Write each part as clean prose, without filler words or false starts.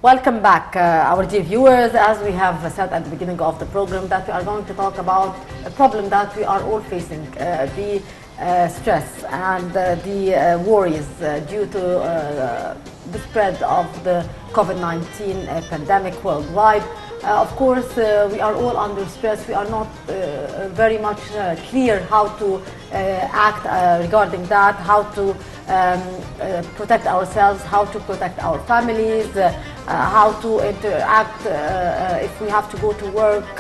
Welcome back, our dear viewers. As we have said at the beginning of the program, that we are going to talk about a problem that we are all facing, the stress and the worries due to the spread of the COVID-19 pandemic worldwide. Of course, we are all under stress. We are not very much clear how to act regarding that, how to protect ourselves, how to protect our families, how to interact if we have to go to work,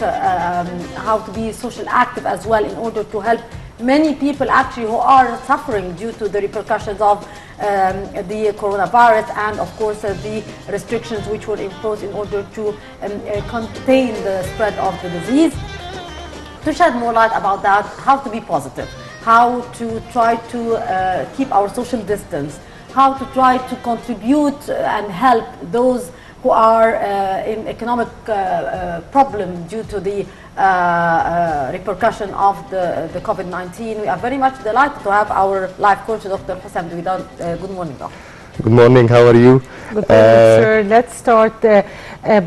how to be social active as well in order to help many people actually who are suffering due to the repercussions of the coronavirus and of course the restrictions which were imposed in order to contain the spread of the disease. To shed more light about that, how to be positive, how to try to keep our social distance, how to try to contribute and help those who are in economic problem due to the repercussion of the COVID-19. We are very much delighted to have our life coach, Dr. Hossam Dwidar. Good morning, Doctor. Good morning, how are you? Good morning, sir. Let's start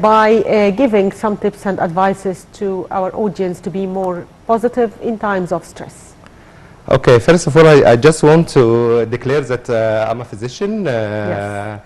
by giving some tips and advices to our audience to be more positive in times of stress. Okay, first of all, I just want to declare that I'm a physician Yes.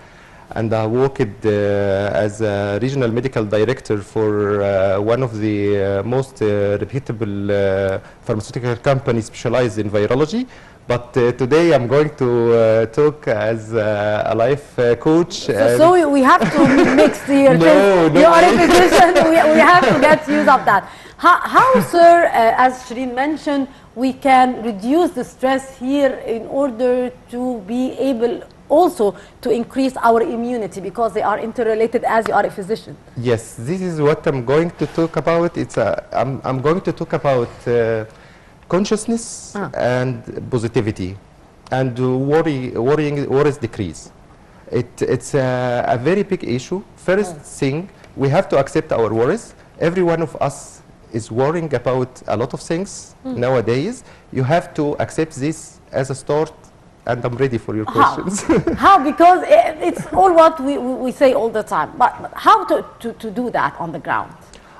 and I worked as a regional medical director for one of the most reputable pharmaceutical companies specialized in virology. But today I'm going to talk as a life coach. So we have to mix the No, you are a physician, we have to get use of that. How sir, as Shireen mentioned, we can reduce the stress here in order to be able also to increase our immunity, because they are interrelated as you are a physician. Yes, this is what I'm going to talk about. I'm going to talk about consciousness and positivity and worries decrease. It's a very big issue. First thing, we have to accept our worries. Every one of us is worrying about a lot of things nowadays. You have to accept this as a start, and I'm ready for your questions. How? Because it's all what we say all the time, but how to do that on the ground?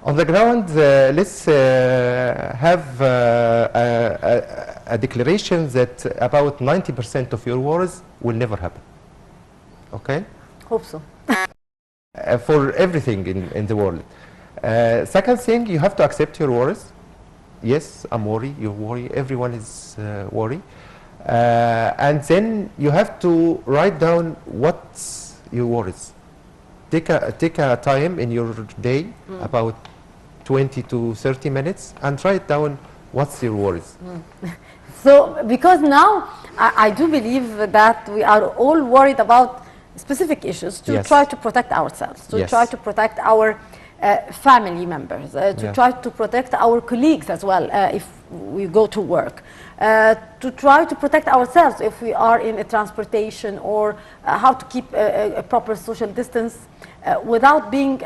On the ground, let's have a declaration that about 90% of your worries will never happen. Okay? Hope so. For everything in the world. Second thing, you have to accept your worries. Yes, I'm worried, you worry, everyone is worried. And then you have to write down what's your worries. Take a time in your day, about 20 to 30 minutes, and write down what's your worries. So, because now I do believe that we are all worried about specific issues to try to protect ourselves, to try to protect our family members, to try to protect our colleagues as well if we go to work, to try to protect ourselves if we are in a transportation, or how to keep a proper social distance without being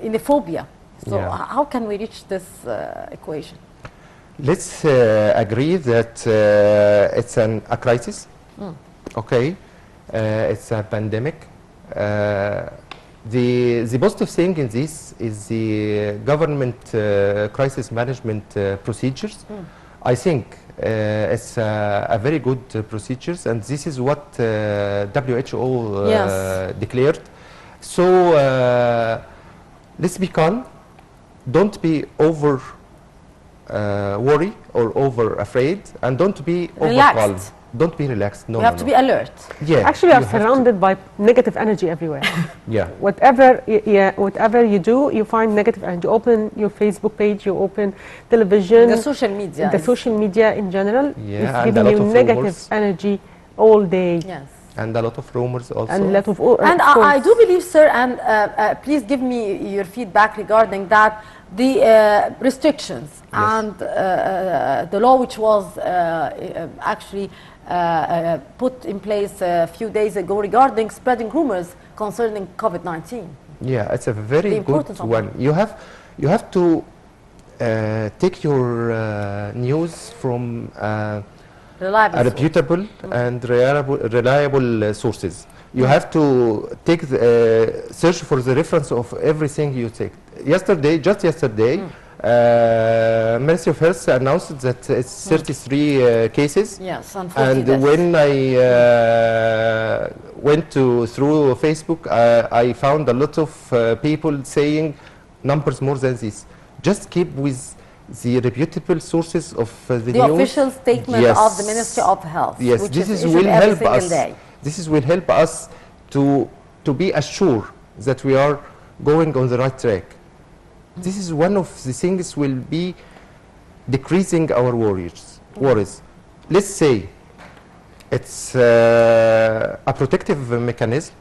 in a phobia. So how can we reach this equation? Let's agree that it's a crisis. Okay, it's a pandemic. The positive thing in this is the government crisis management procedures. I think it's a very good procedures, and this is what WHO declared. So let's be calm. Don't be over worry or over afraid, and don't be over calm. Don't be relaxed. No, we have to be alert. Yeah. Actually, we are surrounded by negative energy everywhere. Yeah. Whatever you do, you find negative energy. You open your Facebook page, you open television. The social media. The social media in general is giving you negative energy all day. Yes. And a lot of rumors also. And a lot of and I do believe, sir, and please give me your feedback regarding that, the restrictions and the law which was actually put in place a few days ago regarding spreading rumors concerning COVID-19. Yeah, it's a very good one. You have to take your news from reputable and reliable sources. You have to take search for the reference of everything you take. Just yesterday, Ministry of Health announced that it's 33 cases. Yes, and when I went through Facebook, I found a lot of people saying numbers more than this. Just keep with the reputable sources of the news. official statement of the Ministry of Health. Yes, which this is will every help single us. day. This will help us to be assured that we are going on the right track. This is one of the things will be decreasing our worries. Let's say it's a protective mechanism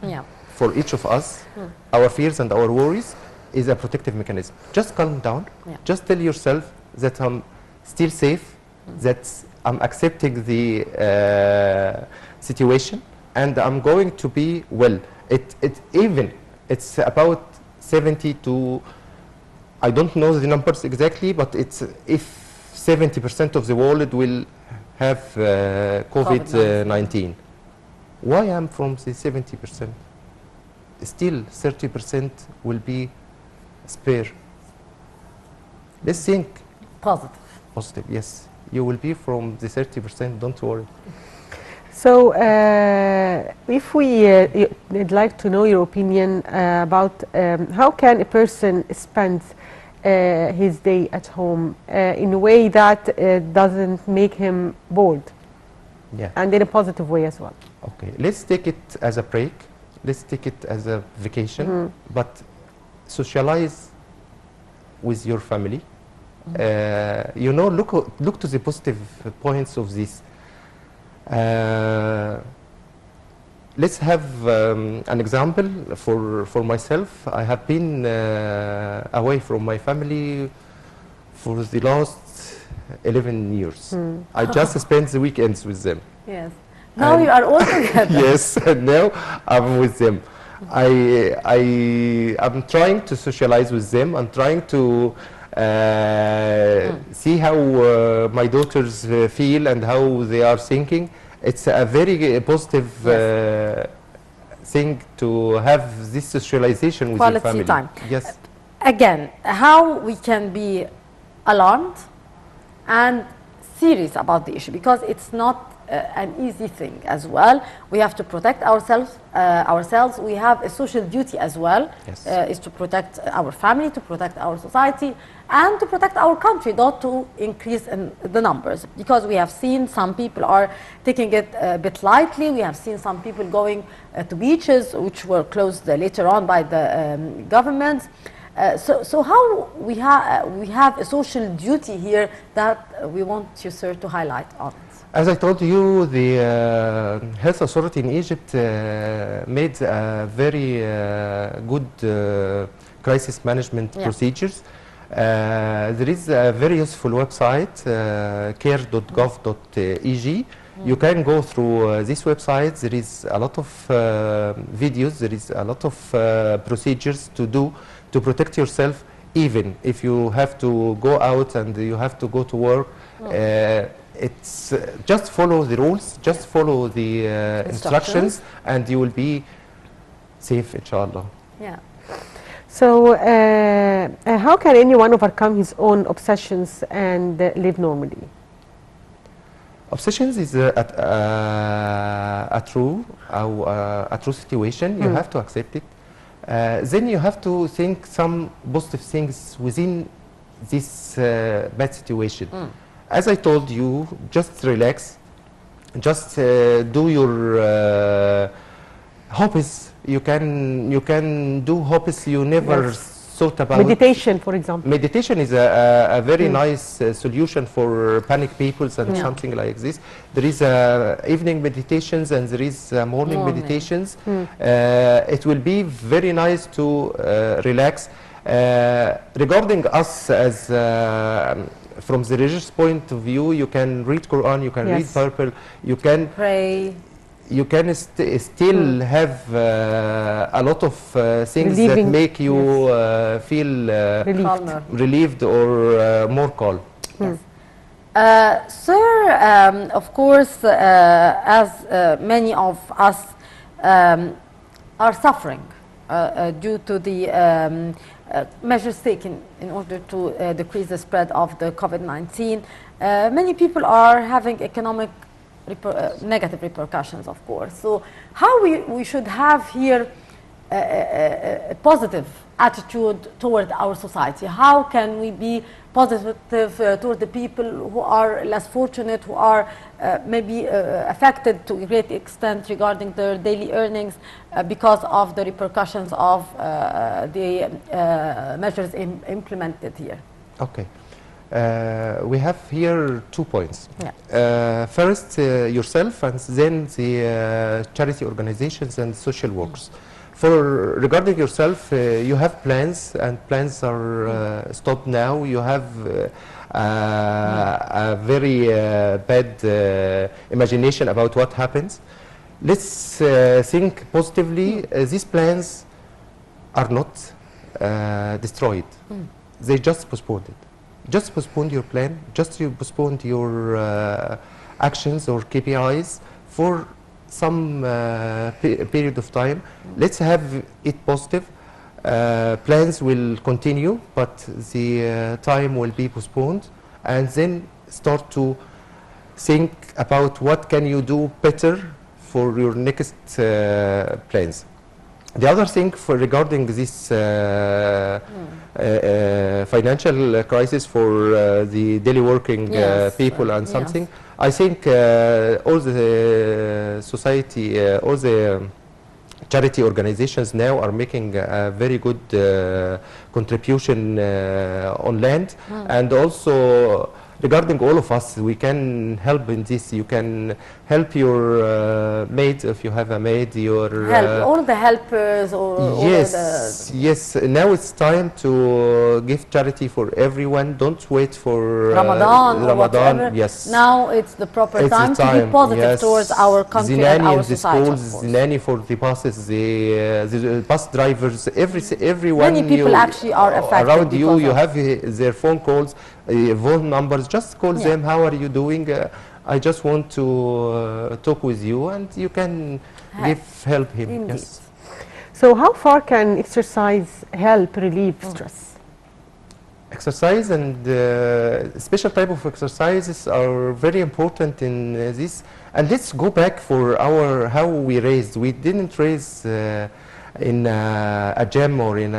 for each of us. Our fears and our worries is a protective mechanism. Just calm down. Just tell yourself that I'm still safe, that I'm accepting the situation, and I'm going to be well. It's about 70 to, I don't know the numbers exactly, but it's if 70% of the world will have COVID-19. Why I'm from the 70%? Still 30% will be spare. Let's think. Positive, yes. You will be from the 30%, don't worry. So, if we'd like to know your opinion about how can a person spend his day at home in a way that doesn't make him bored, and in a positive way as well. Okay, let's take it as a break. Let's take it as a vacation, but socialize with your family. You know, look to the positive points of this. Let's have an example for myself. I have been away from my family for the last 11 years. I just spent the weekends with them. Yes. Now you are all together. Yes, and now I'm with them. I'm trying to socialize with them. I'm trying to see how my daughters feel and how they are thinking. It's a very positive thing to have this socialization with your family. Quality time. Yes. Again, how we can be alarmed and serious about the issue, because it's not an easy thing as well. We have to protect ourselves. We have a social duty as well, is to protect our family, to protect our society, and to protect our country, not to increase in the numbers. Because we have seen some people are taking it a bit lightly. We have seen some people going to beaches, which were closed later on by the government. So how we have a social duty here that we want you, sir, to highlight on it. As I told you, the health authority in Egypt made a very good crisis management procedures. There is a very useful website, care.gov.eg. You can go through this website. There is a lot of videos. There is a lot of procedures to do to protect yourself, even if you have to go out and you have to go to work. It's just follow the rules, just follow the instructions, and you will be safe, inshallah. Yeah. So, how can anyone overcome his own obsessions and live normally? Obsessions is a true situation. You have to accept it. Then you have to think some positive things within this bad situation. As I told you, just relax, just do your hobbies. You can do hobbies you never thought about. Meditation, for example. Meditation is a very nice solution for panic people and something like this. There is evening meditations and there is morning meditations. It will be very nice to relax. Regarding us as from the religious point of view, you can read Quran, you can read Bible, you can pray. You can still have a lot of things Relieving. that make you feel relieved or more calm. Yes. Sir, of course, as many of us are suffering due to the measures taken in order to decrease the spread of the COVID-19. Many people are having economic negative repercussions, of course. So how we should have here a positive attitude toward our society? How can we be positive toward the people who are less fortunate, who are maybe affected to a great extent regarding their daily earnings because of the repercussions of the measures implemented here? Okay. We have here 2 points. Yeah. First, yourself, and then the charity organizations and social workers. For regarding yourself, you have plans, and plans are stopped now. You have a very bad imagination about what happens. Let's think positively. These plans are not destroyed. They just postponed it. Just postpone your plan. Just you postponed your actions or KPIs for some period of time. Let's have it positive. Plans will continue, but the time will be postponed, and then start to think about what can you do better for your next plans. The other thing for regarding this financial crisis for the daily working people and something, I think all the society, all the charity organizations now are making a very good contribution on land, and also regarding all of us, we can help in this. You can help your maid if you have a maid. Your help all the helpers, or yes. Now it's time to give charity for everyone. Don't wait for Ramadan or whatever. Yes. Now it's the proper time to be positive towards our country and our society. The schools, the nanny for the buses, the bus drivers, everyone. Many people actually are affected around you. You have their phone calls. Phone numbers, just call them. How are you doing? I just want to talk with you, and you can help him. Indeed. Yes. So how far can exercise help relieve stress? Exercise and special type of exercises are very important in this. And let's go back for how we raised. We didn't raise in a gym or in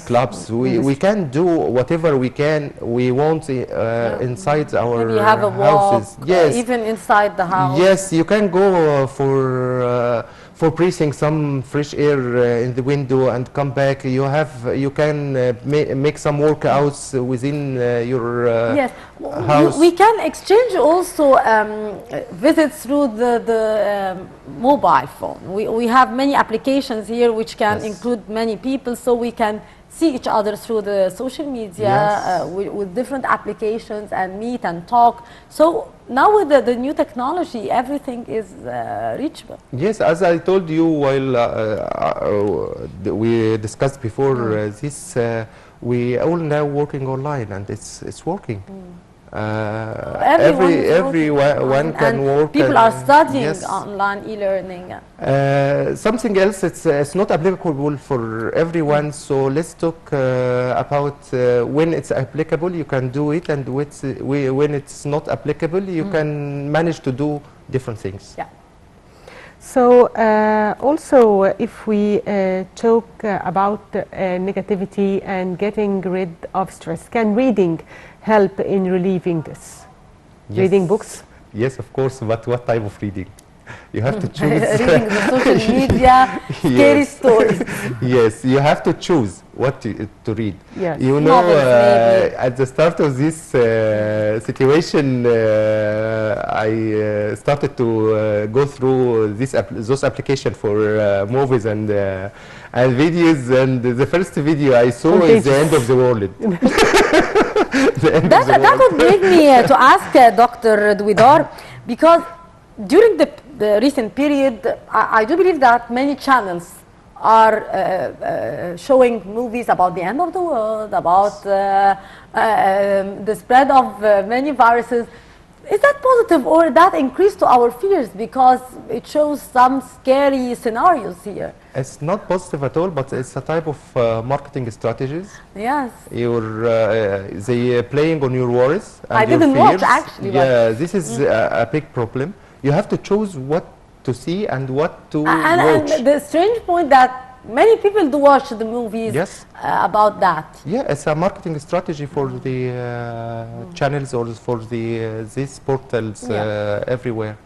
clubs. We can do whatever we want inside our Maybe have a houses. walk, Yes, even inside the house. Yes, you can go for breathing some fresh air in the window and come back. You can make some workouts within your house. We can exchange also visits through the mobile phone. We have many applications here which can include many people, so we can see each other through the social media with different applications and meet and talk. So now with the new technology, everything is reachable. Yes, as I told you while we discussed before this, we all now working online, and it's working. Everyone can work. People are studying online e-learning. Something else, it's not applicable for everyone, so let's talk about when it's applicable you can do it, and when it's not applicable you can manage to do different things. Yeah. So also if we talk about negativity and getting rid of stress, can reading help in relieving this? Yes. Reading books? Yes, of course, but what type of reading? You have to choose. Reading the social media, scary stories. Yes, you have to choose what to read. Yes. You know, Novels, at the start of this situation, I started to go through those applications for movies and videos, and the first video I saw is the end of the world. That would make me to ask Dr. Dwidar, because during the recent period, I do believe that many channels are showing movies about the end of the world, about the spread of many viruses. Is that positive or that increase to our fears because it shows some scary scenarios here? It's not positive at all, but it's a type of marketing strategies. Yes. They playing on your worries and I your didn't watch fears. actually. Yeah, this is a big problem. You have to choose what to see and what to watch. And the strange point that many people do watch the movies about that. Yeah, it's a marketing strategy for the channels or for the these portals everywhere.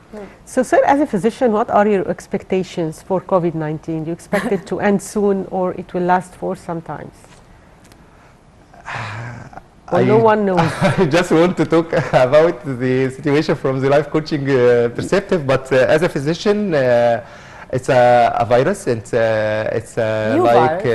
So, sir, as a physician, what are your expectations for COVID-19? Do you expect it to end soon, or it will last for some time? Well, no one knows. I just want to talk about the situation from the life coaching perspective, but as a physician, it's a virus. It's like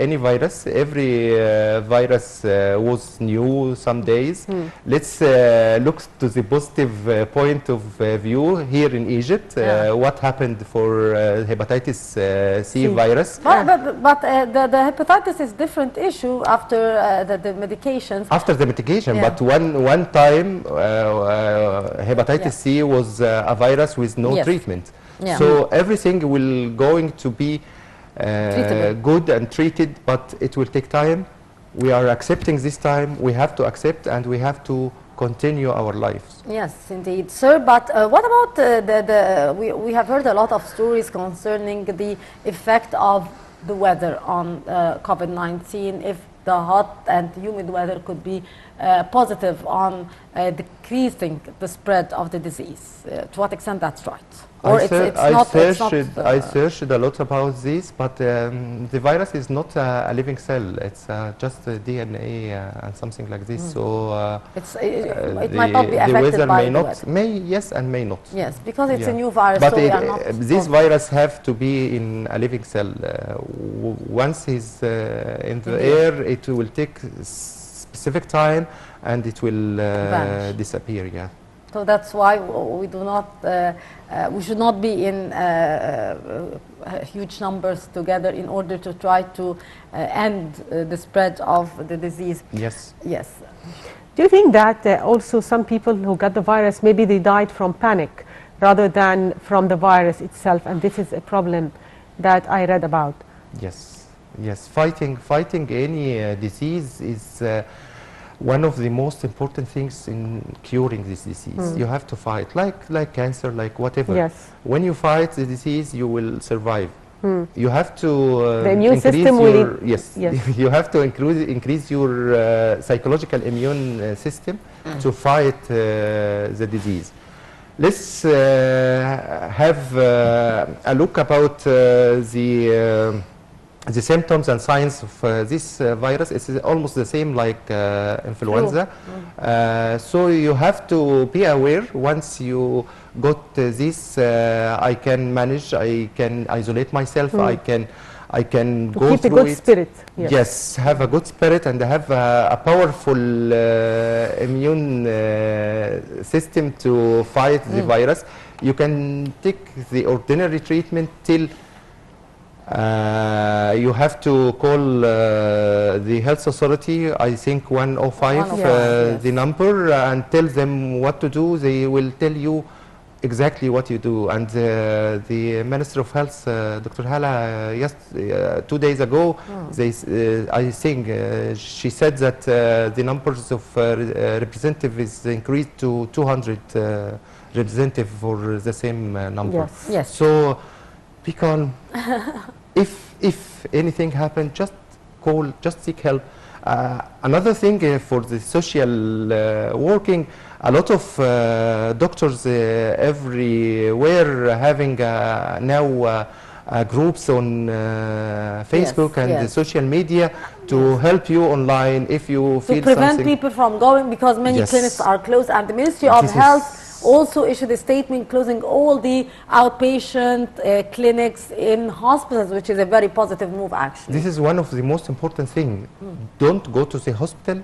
any virus. Every virus was new some days. Let's look to the positive point of view here in Egypt. What happened for hepatitis C virus? But the hepatitis is different issue after the medications. After the medication, but one time hepatitis C was a virus with no treatment. So everything will going to be good and treated, but it will take time. We are accepting this time. We have to accept and we have to continue our lives. Yes, indeed, sir. But what about we have heard a lot of stories concerning the effect of the weather on COVID-19, if the hot and humid weather could be positive on decreasing the spread of the disease. To what extent that's right? Or I searched a lot about this, but the virus is not a living cell. It's just a DNA and something like this. So it might not be affected by the weather. May yes and may not. Yes, because it's a new virus. But so this virus have to be in a living cell. Once it's in the air, it will take specific time and it will disappear. Yeah. So that's why we do not, we should not be in huge numbers together in order to try to end the spread of the disease. Yes. Yes. Do you think that also some people who got the virus, maybe they died from panic rather than from the virus itself, and this is a problem that I read about? Yes. Yes. Fighting any disease is one of the most important things in curing this disease. You have to fight, like cancer, like whatever. Yes. When you fight the disease, you will survive. You have to the immune system will you have to increase your psychological immune system to fight the disease. Let's have a look about the symptoms and signs of this virus. It's almost the same like influenza. So you have to be aware once you got this. I can manage, I can isolate myself, I can to go keep through a good it. spirit. Yes, have a good spirit and have a powerful immune system to fight the virus. You can take the ordinary treatment till you have to call the health authority, I think 105, the number, and tell them what to do. They will tell you exactly what you do. And the Minister of Health, Dr. Hala, 2 days ago, I think she said that the numbers of representatives increased to 200 representatives for the same number. Yes. So be calm. If anything happens, just call, just seek help. Another thing for the social working, a lot of doctors everywhere having now groups on Facebook and social media to help you online if you feel something. To prevent people from going, because many clinics are closed, and the Ministry of Health also issued a statement closing all the outpatient clinics in hospitals, which is a very positive move actually. This is one of the most important things. Don't go to the hospital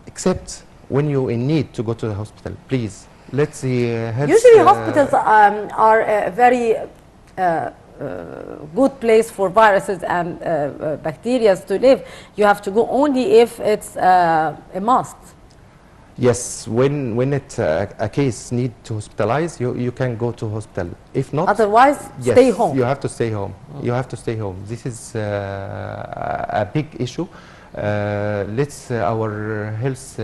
except when you're in need to go to the hospital, please. Let's see. Usually hospitals are a very good place for viruses and bacteria to live. You have to go only if it's a must. Yes, when a case need to hospitalize, you can go to hospital. If not, Otherwise, yes, stay home. you have to stay home. You have to stay home. This is a big issue. Let's our health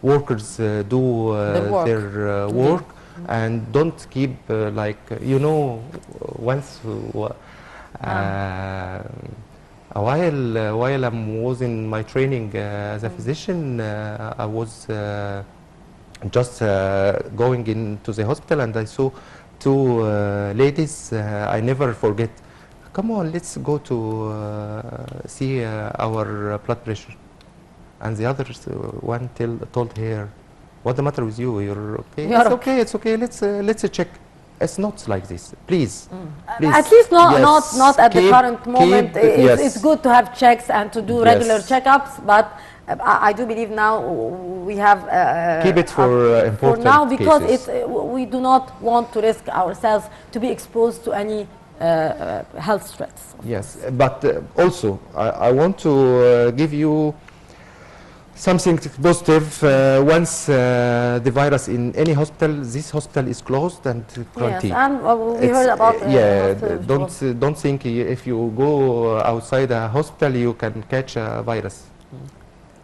workers do work. their work, and don't keep once. While I was in my training as a physician, I was just going into the hospital, and I saw two ladies. I never forget. Come on, let's go to see our blood pressure. And the other one told her, "What's the matter with you? You're okay? You're It's okay. It's okay. Let's check." It's not like this. Please. Please. At least Yes. not at the current moment. Yes. It's good to have checks and to do regular checkups, but I do believe now we have keep it for important now, because cases. we do not want to risk ourselves to be exposed to any health threats. Yes, but also I want to give you something positive. Once the virus in any hospital, this hospital is closed and quarantined. Yes, and we heard about don't think if you go outside a hospital you can catch a virus.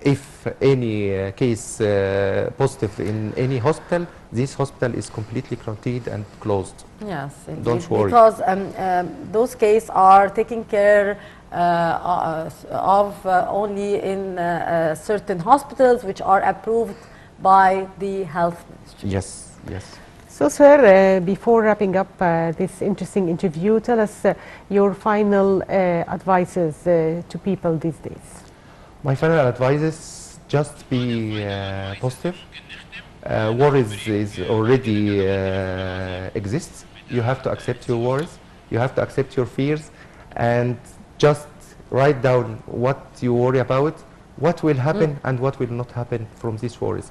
If any case positive in any hospital, this hospital is completely quarantined and closed. Yes, indeed. Don't worry. Because those cases are taken care of only in certain hospitals which are approved by the health ministry. Yes, yes. So, sir, before wrapping up this interesting interview, tell us your final advices to people these days. My final advice is just be positive. Worries is already exists. You have to accept your worries. You have to accept your fears, and just write down what you worry about, what will happen and what will not happen from these worries.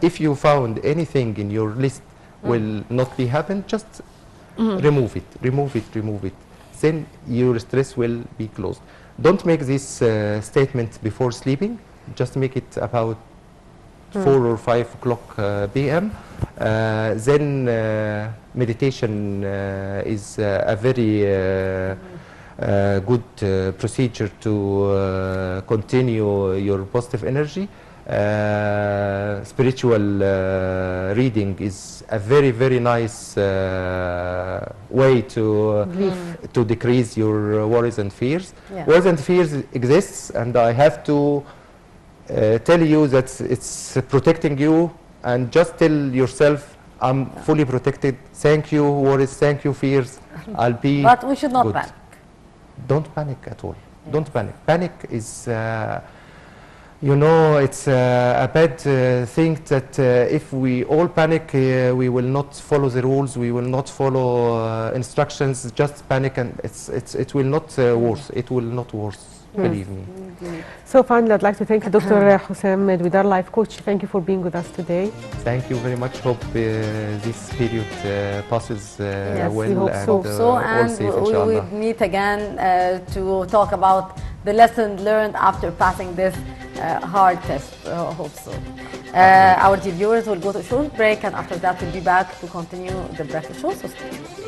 If you found anything in your list will not be happen, just remove it, remove it, remove it. Then your stress will be closed. Don't make this statement before sleeping. Just make it about 4 or 5 o'clock p.m. Then meditation is a very good procedure to continue your positive energy. Spiritual reading is a very, very nice way to decrease your worries and fears. Yeah. Worries and fears exists, and I have to tell you that it's protecting you, and just tell yourself, I'm fully protected. Thank you, worries, thank you, fears. I'll be But we should not good. panic. Don't panic at all. Don't panic. Panic is it's a bad thing that if we all panic, we will not follow the rules, we will not follow instructions, just panic, and it will not worse. It will not worse, believe me. So finally, I'd like to thank Dr. Hossam Dwidar, life coach. Thank you for being with us today. Thank you very much. Hope this period passes well. we hope and, so. all And safe, we inshallah. will meet again to talk about the lesson learned after passing this hard test. Hope so. Our viewers will go to a short break, and after that we'll be back to continue the breakfast show. So stay tuned.